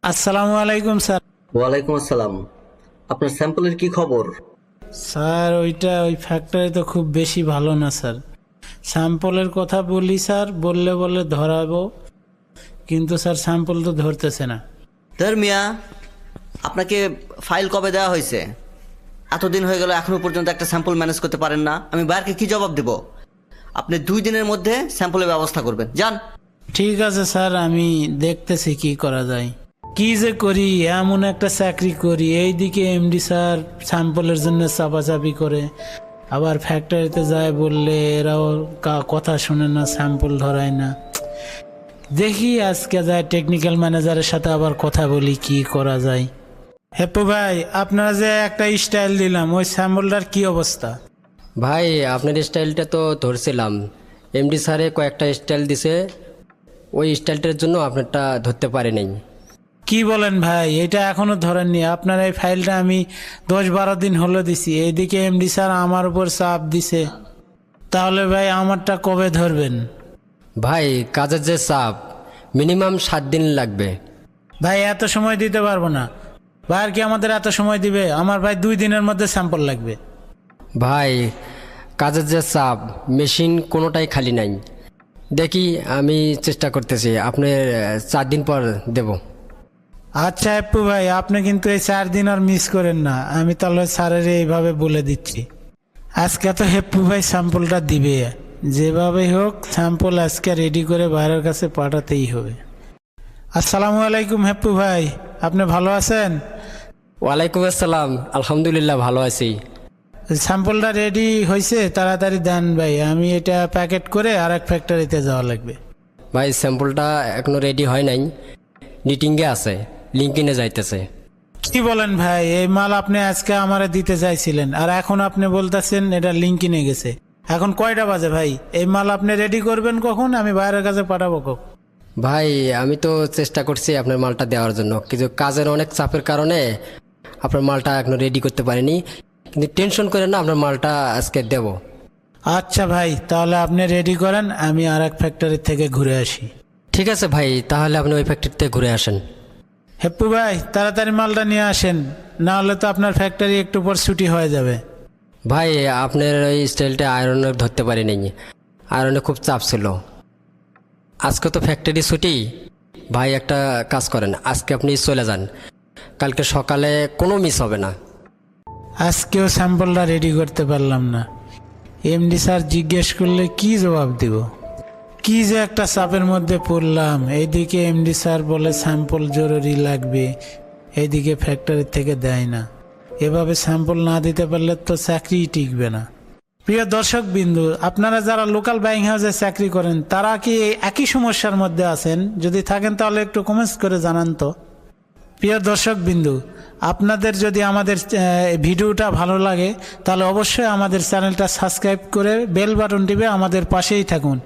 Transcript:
আসসালামু আলাইকুম স্যার। ওয়ালাইকুম আসসালাম। আপনার স্যাম্পলের কি খবর? স্যার ওই ফ্যাক্টরি তো খুব বেশি ভালো না স্যার। স্যাম্পলের কথা বলি স্যার, বললে বলে ধরাবো, কিন্তু স্যার স্যাম্পল তো ধরতেছে না। ধর মিয়া, আপনাকে ফাইল কবে দেওয়া হয়েছে? এতদিন হয়ে গেল এখনো পর্যন্ত একটা স্যাম্পল ম্যানেজ করতে পারেন না। আমি বাইরকে কি জবাব দেব? আপনি 2 দিনের মধ্যে স্যাম্পলের ব্যবস্থা করবেন, যান। ঠিক আছে স্যার, আমি দেখতেছি কি করা যায়। কি যে করি, এমন একটা চাকরি করি, এইদিকে এমডি স্যার স্যাম্পলের জন্য চাপাচাপি করে, আবার ফ্যাক্টরিতে যায় বললে এরাও কথা শোনে না, স্যাম্পল ধরায় না। দেখি আজকে যায় টেকনিক্যাল ম্যানেজারের সাথে আবার কথা বলি কি করা যায়। হেপু ভাই, আপনারা যে একটা স্টাইল দিলাম, ওই স্যাম্পলটার কি অবস্থা? ভাই আপনার স্টাইলটা তো ধরছিলাম, এমডি স্যারে কয়েকটা স্টাইল দিছে, ওই স্টাইলটার জন্য আপনারটা ধরতে পারে নাই। কি বলেন ভাই, এটা এখনো ধরেননি? আপনার এই ফাইলটা আমি 10-12 দিন হলো দিছি, এইদিকে এমডি স্যার আমার উপর চাপ দিছে। তাহলে ভাই আমারটা কবে ধরবেন? ভাই কাজের যে চাপ, মিনিমাম 7 দিন লাগবে। ভাই এত সময় দিতে পারবো না। ভাই আর কি আমাদের এত সময় দিবে? আমার ভাই 2 দিনের মধ্যে স্যাম্পল লাগবে। ভাই কাজের যে চাপ, মেশিন কোনোটাই খালি নাই। দেখি আমি চেষ্টা করতেছি, আপনার 4 দিন পর দেব। আচ্ছা হেপ্পু ভাই, আপনি কিন্তু এই 4 দিন আর মিস করেন না। আমি তাহলে স্যারের এইভাবে বলে দিচ্ছি, আজকে তো হেপ্পু ভাই স্যাম্পলটা দিবে, যেভাবে হোক স্যাম্পল আজকে রেডি করে বাইরের কাছে পাঠাতেই হবে। আসসালামু আলাইকুম হেপ্পু ভাই, আপনি ভালো আছেন? ওয়ালাইকুম আসসালাম, আলহামদুলিল্লাহ ভালো আছি। স্যাম্পলটা রেডি হয়েছে, তাড়াতাড়ি দেন ভাই, আমি এটা প্যাকেট করে আরেক ফ্যাক্টরিতে যাওয়া লাগবে। ভাই স্যাম্পলটা এখনো রেডি হয় নাই, নিটিংয়ে আছে, লিঙ্কিনে যাইতেছে। কি বলেন ভাই, এই মাল আপনি আজকে আমারে দিতে চাইছিলেন, আর এখন আপনি বলতেছেন এটা লিঙ্কিনে গেছে। এখন কয়টা বাজে ভাই? এই মাল আপনি রেডি করবেন কখন? আমি বাইরের কাছে পাঠাবো কখন? ভাই আমি তো চেষ্টা করছি আপনার মালটা দেওয়ার জন্য, কিন্তু কাজের অনেক চাপের কারণে আপনার মালটা এখনো রেডি করতে পারিনি, কিন্তু টেনশন করেন না, আপনার মালটা আজকে দেব। আচ্ছা ভাই, তাহলে আপনি রেডি করেন, আমি আর এক ফ্যাক্টরি থেকে ঘুরে আসি। ঠিক আছে ভাই, তাহলে আপনি ওই ফ্যাক্টরিতে ঘুরে আসেন। হেপ্পু ভাই, তাড়াতাড়ি মালটা নিয়ে আসেন, না হলে তো আপনার ফ্যাক্টরি একটু পর ছুটি হয়ে যাবে। ভাই আপনার ওই স্টাইলটা আয়রনে ধরতে পারিনি, আয়রনে খুব চাপ ছিল। আজকে তো ফ্যাক্টরি ছুটি। ভাই একটা কাজ করেন, আজকে আপনি চলে যান, কালকে সকালে কোনো মিস হবে না। আজকেও স্যাম্পলটা রেডি করতে পারলাম না। এমডি স্যার জিজ্ঞেস করলে কি জবাব দিব? কি যে একটা চাপের মধ্যে পড়লাম। এইদিকে এমডি স্যার বলে স্যাম্পল জরুরি লাগবে, এইদিকে ফ্যাক্টরি থেকে দেয় না। এভাবে স্যাম্পল না দিতে পারলে তো চাকরিই টিকবে না। প্রিয় দর্শক বিন্দু, আপনারা যারা লোকাল বাইং হাউসে চাকরি করেন, তারা কি এই একই সমস্যার মধ্যে আছেন? যদি থাকেন তাহলে একটু কমেন্টস করে জানান তো। প্রিয় দর্শক বিন্দু, আপনাদের যদি আমাদের ভিডিওটা ভালো লাগে, তাহলে অবশ্যই আমাদের চ্যানেলটা সাবস্ক্রাইব করে বেল বাটন টিপে আমাদের পাশেই থাকুন।